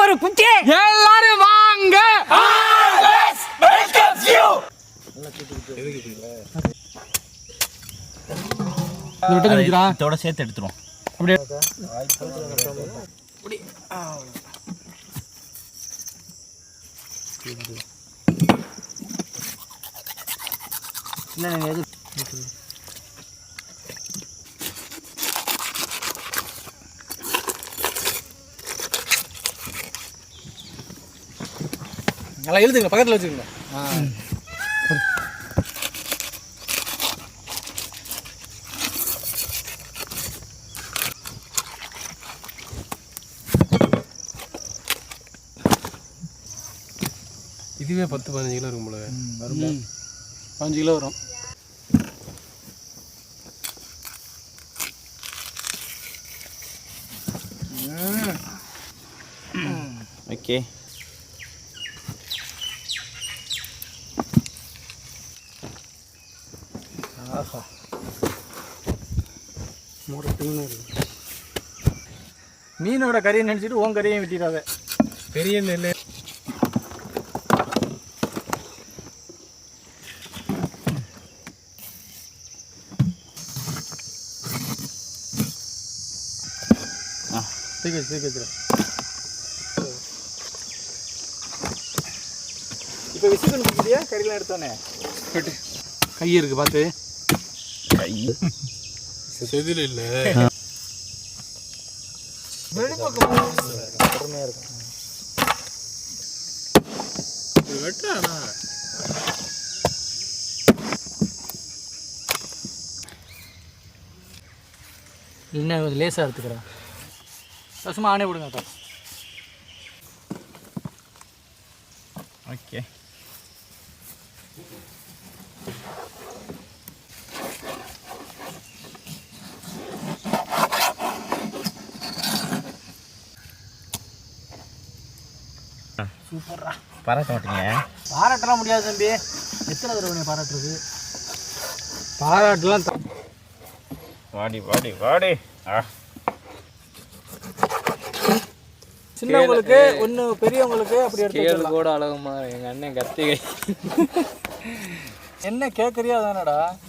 ஒரு குட்டி எல்லாரும் வாங்க. இதோட சேர்த்து எடுத்துருவோம். நல்லா எழுதுங்க, பக்கத்தில் வச்சுக்கோங்க. இதுவே 10-15 கிலோ இருக்கும் போல. 5 கிலோ வரும். ஓகே, மீனோட கறியை நினைச்சிட்டு உன் கறியும் வெட்டிடாத. பெரிய நெல் சீக்கிரம். இப்போ விசிக்கணும் பிடிக்கிறியா? கறிலாம் எடுத்தோன்னே கை இருக்கு பார்த்து. கை செதில் இல்லை, பொறுமையாக இருக்கும். வெட்டானா இல்லைன்னா லேசாக எடுத்துக்கிறேன். சும்மா ஆனே விடுங்க. அக்கா ஓகே. சூப்பர்ரா. பாராட்ட மாட்டீங்க? பாராட்டலாம் முடியாது தம்பி. எத்தனை தடவை பாராட்டுறது? பாராட்டலாம் வாடி வாடி வாடி. சின்னவங்களுக்கு ஒன்று, பெரியவங்களுக்கு அப்படி எடுத்து கூட அழகுமா. எங்கள் அண்ணன் கத்திகை என்ன கேட்குறியா தானடா?